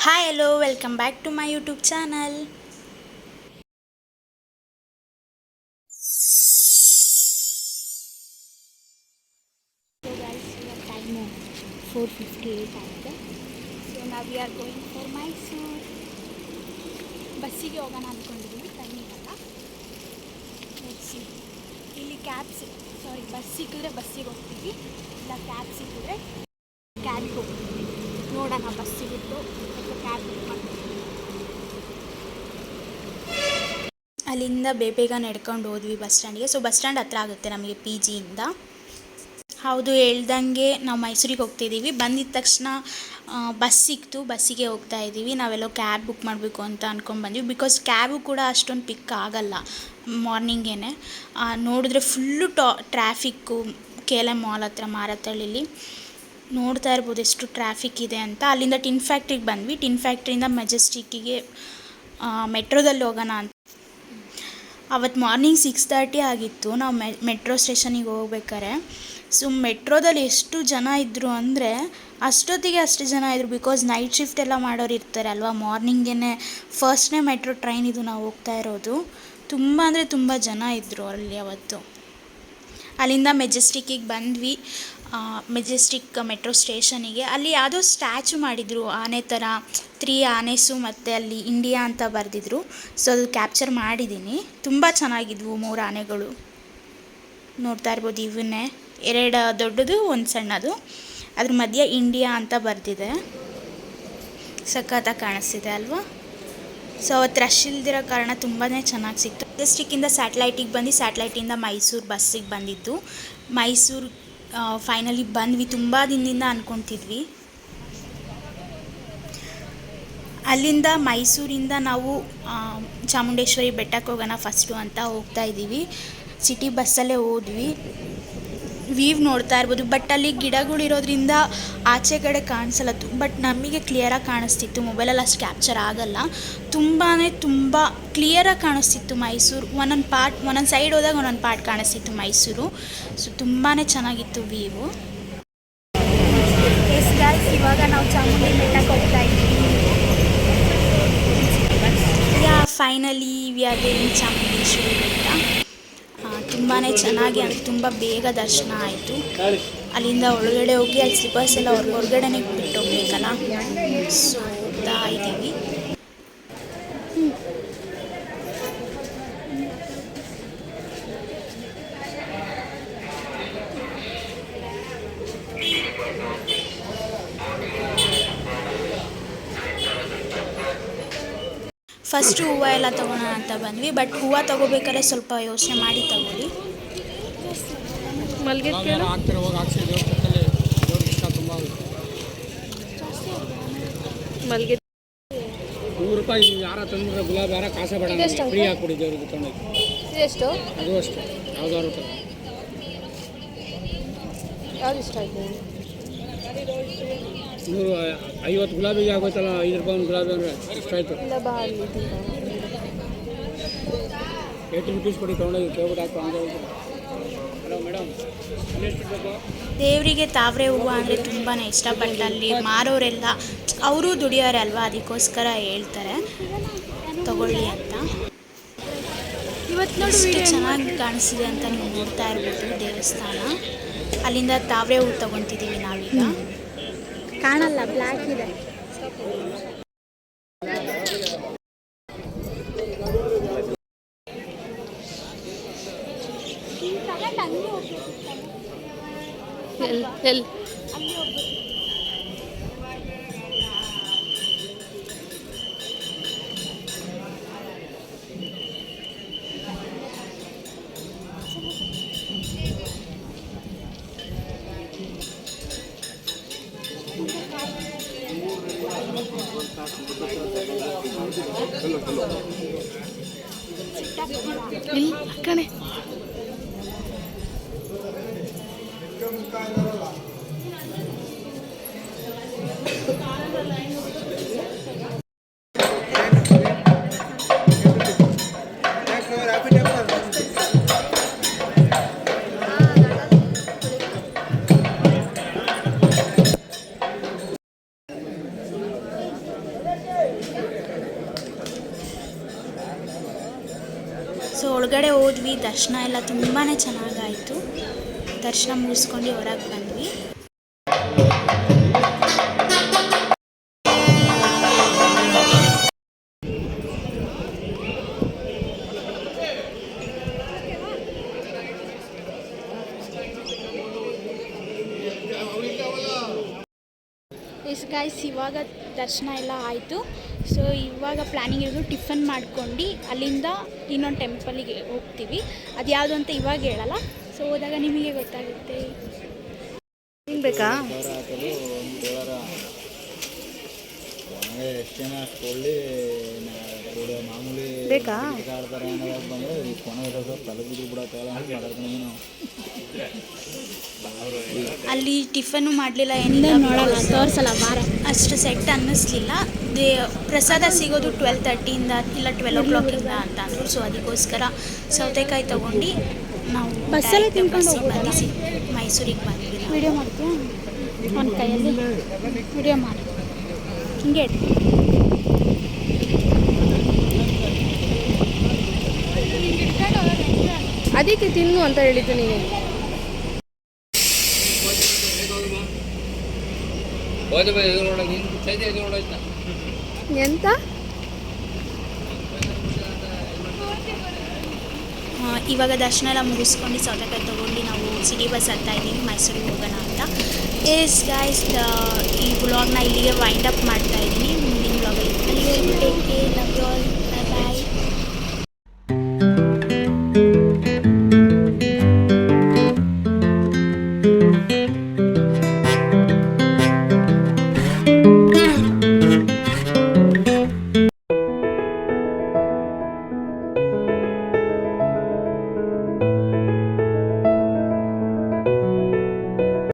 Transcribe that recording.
Hi, hello, welcome back to my YouTube channel. So guys, your time 4:58 ಆಗಿದೆ. So now we are going for Mysore. ಬಸ್ಸಿಗೆ ಹೋಗೋಣ ಅಂದ್ಕೊಂಡಿದ್ದೀವಿ, time ಇರಲ್ಲ. Let's see. ಇಲ್ಲಿ bus ಸಿಕ್ಕಿದ್ರೆ ಬಸ್ಸಿಗೆ ಹೋಗ್ತೀವಿ, ಇಲ್ಲ ಕ್ಯಾಬ್ ಸಿಕ್ಕಿದ್ರೆ ಕ್ಯಾಬಿಗೆ ಹೋಗ್ತೀವಿ. ನೋಡೋಣ ಬಸ್ ಸಿಗುತ್ತೋ ಅಥವಾ ಕ್ಯಾಬ್ ಬುಕ್ ಮಾಡ್ತೀವಿ. ಅಲ್ಲಿಂದ ಬೇಗ ನಡ್ಕೊಂಡು ಹೋದ್ವಿ ಬಸ್ ಸ್ಟ್ಯಾಂಡ್ಗೆ. ಸೊ ಬಸ್ ಸ್ಟ್ಯಾಂಡ್ ಹತ್ರ ಆಗುತ್ತೆ ನಮಗೆ ಪಿ ಜಿಯಿಂದ. ಹೌದು, ಹೇಳ್ದಂಗೆ ನಾವು ಮೈಸೂರಿಗೆ ಹೋಗ್ತಿದ್ದೀವಿ. ಬಂದಿದ್ದ ತಕ್ಷಣ ಬಸ್ ಸಿಕ್ತು, ಬಸ್ಸಿಗೆ ಹೋಗ್ತಾ ಇದ್ದೀವಿ. ನಾವೆಲ್ಲೋ ಕ್ಯಾಬ್ ಬುಕ್ ಮಾಡಬೇಕು ಅಂತ ಅಂದ್ಕೊಂಡು ಬಂದ್ವಿ. ಬಿಕಾಸ್ ಕ್ಯಾಬು ಕೂಡ ಅಷ್ಟೊಂದು ಪಿಕ್ ಆಗಲ್ಲ ಮಾರ್ನಿಂಗೇ. ನೋಡಿದ್ರೆ ಫುಲ್ಲು ಟ್ರಾಫಿಕ್ಕು. KLM ಮಾಲ್ ಹತ್ರ ಮಾರತಳ್ಳಿಲಿ ನೋಡ್ತಾ ಇರ್ಬೋದು ಎಷ್ಟು ಟ್ರಾಫಿಕ್ ಇದೆ ಅಂತ. ಅಲ್ಲಿಂದ ಟಿನ್ ಫ್ಯಾಕ್ಟ್ರಿಗೆ ಬಂದ್ವಿ. ಟಿನ್ ಫ್ಯಾಕ್ಟ್ರಿಯಿಂದ ಮೆಜೆಸ್ಟಿಕ್ಕಿಗೆ ಮೆಟ್ರೋದಲ್ಲಿ ಹೋಗೋಣ ಅಂತ. ಅವತ್ತು ಮಾರ್ನಿಂಗ್ 6:30 ಆಗಿತ್ತು ನಾವು ಮೆಟ್ರೋ ಸ್ಟೇಷನಿಗೆ ಹೋಗ್ಬೇಕಾರೆ. ಸೊ ಮೆಟ್ರೋದಲ್ಲಿ ಎಷ್ಟು ಜನ ಇದ್ದರು ಅಂದರೆ ಅಷ್ಟೊತ್ತಿಗೆ ಅಷ್ಟು ಜನ ಇದ್ದರು. ಬಿಕಾಸ್ ನೈಟ್ ಶಿಫ್ಟ್ ಎಲ್ಲ ಮಾಡೋರು ಇರ್ತಾರೆ ಅಲ್ವಾ, ಮಾರ್ನಿಂಗೇ ಫಸ್ಟ್ನೇ ಮೆಟ್ರೋ ಟ್ರೈನ್ ಇದು ನಾವು ಹೋಗ್ತಾ ಇರೋದು. ತುಂಬ ಅಂದರೆ ತುಂಬ ಜನ ಇದ್ದರು ಅಲ್ಲಿ ಅವತ್ತು. ಅಲ್ಲಿಂದ ಮೆಜೆಸ್ಟಿಕ್ಕಿಗೆ ಬಂದ್ವಿ. ಮೆಜೆಸ್ಟಿಕ್ ಮೆಟ್ರೋ ಸ್ಟೇಷನಿಗೆ ಅಲ್ಲಿ ಯಾವುದೋ ಸ್ಟ್ಯಾಚು ಮಾಡಿದರು, ಆನೆ ಥರ 3 ಆನೆಸು ಮತ್ತು ಅಲ್ಲಿ ಇಂಡಿಯಾ ಅಂತ ಬರೆದಿದ್ರು. ಸೊ ಅದು ಕ್ಯಾಪ್ಚರ್ ಮಾಡಿದ್ದೀನಿ. ತುಂಬ ಚೆನ್ನಾಗಿದ್ವು 3 ಆನೆಗಳು. ನೋಡ್ತಾ ಇರ್ಬೋದು, ಇವನ್ನೇ 2 ದೊಡ್ಡದು, 1 ಸಣ್ಣದು. ಅದ್ರ ಮಧ್ಯೆ ಇಂಡಿಯಾ ಅಂತ ಬರೆದಿದೆ. ಸಖತ್ತಾಗಿ ಕಾಣಿಸ್ತಿದೆ ಅಲ್ವಾ. ಸೊ ಅವತ್ತು ರಶ್ ಇಲ್ದಿರೋ ಕಾರಣ ತುಂಬಾ ಚೆನ್ನಾಗಿ ಸಿಕ್ತು. ಮೆಜೆಸ್ಟಿಕ್ಕಿಂದ ಸ್ಯಾಟಲೈಟಿಗೆ ಬಂದು ಸ್ಯಾಟಲೈಟಿಂದ ಮೈಸೂರು ಬಸ್ಸಿಗೆ ಬಂದಿದ್ದು. ಮೈಸೂರು ಫೈನಲಿ ಬಂದ್ವಿ. ತುಂಬ ದಿನದಿಂದ ಅಂದ್ಕೊತಿದ್ವಿ. ಅಲ್ಲಿಂದ ಮೈಸೂರಿಂದ ನಾವು ಚಾಮುಂಡೇಶ್ವರಿ ಬೆಟ್ಟಕ್ಕೆ ಹೋಗೋಣ ಫಸ್ಟು ಅಂತ ಹೋಗ್ತಾ ಇದ್ದೀವಿ. ಸಿಟಿ ಬಸ್ಸಲ್ಲೇ ಹೋದ್ವಿ. ವೀವ್ ನೋಡ್ತಾ ಇರ್ಬೋದು. ಬಟ್ ಅಲ್ಲಿ ಗಿಡಗಳಿರೋದ್ರಿಂದ ಆಚೆ ಕಡೆ ಕಾಣಿಸಲ್ಲ. ಬಟ್ ನಮಗೆ ಕ್ಲಿಯರಾಗಿ ಕಾಣಿಸ್ತಿತ್ತು. ಮೊಬೈಲಲ್ಲಿ ಅಷ್ಟು ಕ್ಯಾಪ್ಚರ್ ಆಗಲ್ಲ. ತುಂಬ ಕ್ಲಿಯರಾಗಿ ಕಾಣಿಸ್ತಿತ್ತು ಮೈಸೂರು. ಒಂದೊಂದು ಸೈಡ್ ಹೋದಾಗ ಒಂದೊಂದು ಪಾರ್ಟ್ ಕಾಣಿಸ್ತಿತ್ತು ಮೈಸೂರು. ಸೊ ತುಂಬಾ ಚೆನ್ನಾಗಿತ್ತು ವೀವು. ಇವಾಗ ನಾವು ಚಾಮುಂಡಿ ಬೆಟ್ಟಕ್ಕೆ ಹೋಗ್ತಾ ಇದ್ದೀವಿ. Finally we are going Chamundeshwari ಬೆಟ್ಟ. ತುಂಬಾ ಚೆನ್ನಾಗಿ ಅಂದರೆ ತುಂಬ ಬೇಗ ದರ್ಶನ ಆಯಿತು. ಅಲ್ಲಿಂದ ಒಳಗಡೆ ಹೋಗಿ ಅಲ್ಲಿ ಸ್ಲಿಪರ್ಸ್ ಎಲ್ಲ ಹೊರಗಡೆನೇ ಬಿಟ್ಟು ಹೋಗ್ಬೇಕಲ್ಲ. ಸೊ ಹೋಗ್ತಾ ಇದ್ದೀವಿ. ಫಸ್ಟು ಹೂವು ಎಲ್ಲ ತೊಗೋಣ ಅಂತ ಬಂದ್ವಿ. ಬಟ್ ಹೂವು ತೊಗೋಬೇಕಾದ್ರೆ ಸ್ವಲ್ಪ ಯೋಚನೆ ಮಾಡಿ ತಗೊಳ್ಳಿ. ಮಲ್ಲಿಗೆ ₹100 ಯಾರ ತಂದ್ರೆ ಗುಲಾಬಿ ಯಾರ ಕಾಸೆ ಬೇಡ, ಫ್ರೀ ಹಾಕ್ಬಿಡಿ ದೇವ್ರಿಗೆ ತೊಗೊಂಡು. ಎಷ್ಟು? ಅದು ಅಷ್ಟೇ, ಯಾವ್ದಾದ್ರು ಯಾವ್ದು ಇಷ್ಟ ಆಯ್ತು? 150 ಗುಲಾಬಿಗೆ ಆಗೋಯ್ತಲ್ಲ. ₹5 ಒಂದು ಗುಲಾಬಿ ಅಂದರೆ ಎಷ್ಟಾಯ್ತು? ₹80 ಕೊಡಿ ತೊಗೊಂಡೋಗಿ ಕೇಳ್ಬಿಟ್ಟು ಹಾಕು ಅಂತ ಹೇಳ್ತಾರೆ. ಹಲೋ ಮೇಡಮ್, ಎಷ್ಟು ಬೇಕು? ದೇವರಿಗೆ ತಾವರೆ ಹೂವು ಅಂದರೆ ತುಂಬಾ ಇಷ್ಟ. ಬಟ್ ಅಲ್ಲಿ ಮಾರೋರೆಲ್ಲ ಅವರು ದುಡಿಯೋರೆ ಅಲ್ವಾ, ಅದಕ್ಕೋಸ್ಕರ ಹೇಳ್ತಾರೆ ತಗೊಳ್ಳಿ ಅಂತ. ಎಷ್ಟು ಚೆನ್ನಾಗಿ ಕಾಣಿಸ್ತಿದೆ ಅಂತ ನೀವು ನೋಡ್ತಾ ಇರ್ಬೋದು ದೇವಸ್ಥಾನ. ಅಲ್ಲಿಂದ ತಾವರೆ ಹೂವು ತೊಗೊತಿದ್ದೀವಿ ನಾವೀಗ. ಕಾಣಲ್ಲ, ಬ್ಲ್ಯಾಕ್ ಇದೆ. ಕಣೆ ಸೊ ಒಳಗಡೆ ಹೋದ್ವಿ, ದರ್ಶನ ಎಲ್ಲ ತುಂಬಾ ಚೆನ್ನಾಗಾಯಿತು. ದರ್ಶನ ಮುಗಿಸ್ಕೊಂಡು ಹೊರಗೆ ಬಂದ್ವಿ. ಗೈಸ್ ಇವಾಗ ದರ್ಶನ ಎಲ್ಲ ಆಯಿತು. ಸೊ ಇವಾಗ ಪ್ಲ್ಯಾನಿಂಗ್ ಇರೋದು ಟಿಫನ್ ಮಾಡ್ಕೊಂಡು ಅಲ್ಲಿಂದ ಇನ್ನೊಂದು ಟೆಂಪಲಿಗೆ ಹೋಗ್ತೀವಿ. ಅದು ಯಾವುದು ಅಂತ ಇವಾಗ ಹೇಳಲ್ಲ, ಸೊ ಹೋದಾಗ ನಿಮಗೆ ಗೊತ್ತಾಗುತ್ತೆ. ಹಿಂಗೆ ಬೇಕಾ ಬೇಕಾ ಅಲ್ಲಿ ಟಿಫನ್ನು ಮಾಡಲಿಲ್ಲ, ಏನಿಲ್ಲ, ನೋಡಲ್ಲ, ತೋರಿಸಲ್ಲ, ಬಾರ ಅಷ್ಟು ಸೆಟ್ ಅನ್ನಿಸ್ಲಿಲ್ಲ. ಪ್ರಸಾದ ಸಿಗೋದು 12:30 ಇಲ್ಲ 12 o'clock ಅಂತ ಅಂದರು. ಸೊ ಅದಕ್ಕೋಸ್ಕರ ಸೌತೆಕಾಯಿ ತೊಗೊಂಡು ನಾವು ಬಸ್ಸಲ್ಲಿ ತಿನ್ಕೊಂಡು ಬಂದು ಮೈಸೂರಿಗೆ ಬಂದ್ವಿ. ವಿಡಿಯೋ ಮಾಡ್ತೀವಿ ಒಂದು ಕೈಯಲ್ಲಿ ವಿಡಿಯೋ ಮಾಡಿ ಹಿಂಗೆ ಅದಕ್ಕೆ ತಿನ್ನು ಅಂತ ಹೇಳಿದ್ದು ನೀನು. ಎಂತ ಇವಾಗ ದರ್ಶನ ಎಲ್ಲ ಮುಗಿಸ್ಕೊಂಡು ಸೌತೆಕಾಯಿ ತೊಗೊಂಡು ನಾವು ಸಿಟಿ ಬಸ್ ಹತ್ತಾ ಇದ್ದೀವಿ ಮೈಸೂರಿಗೆ ಹೋಗೋಣ ಅಂತ. ಎಸ್ ಗೈಸ್, ಈ ವ್ಲಾಗ್ನ ಇಲ್ಲಿಗೆ ವೈಂಡ್ ಅಪ್ ಮಾಡ್ತಾ ಇದ್ದೀನಿ.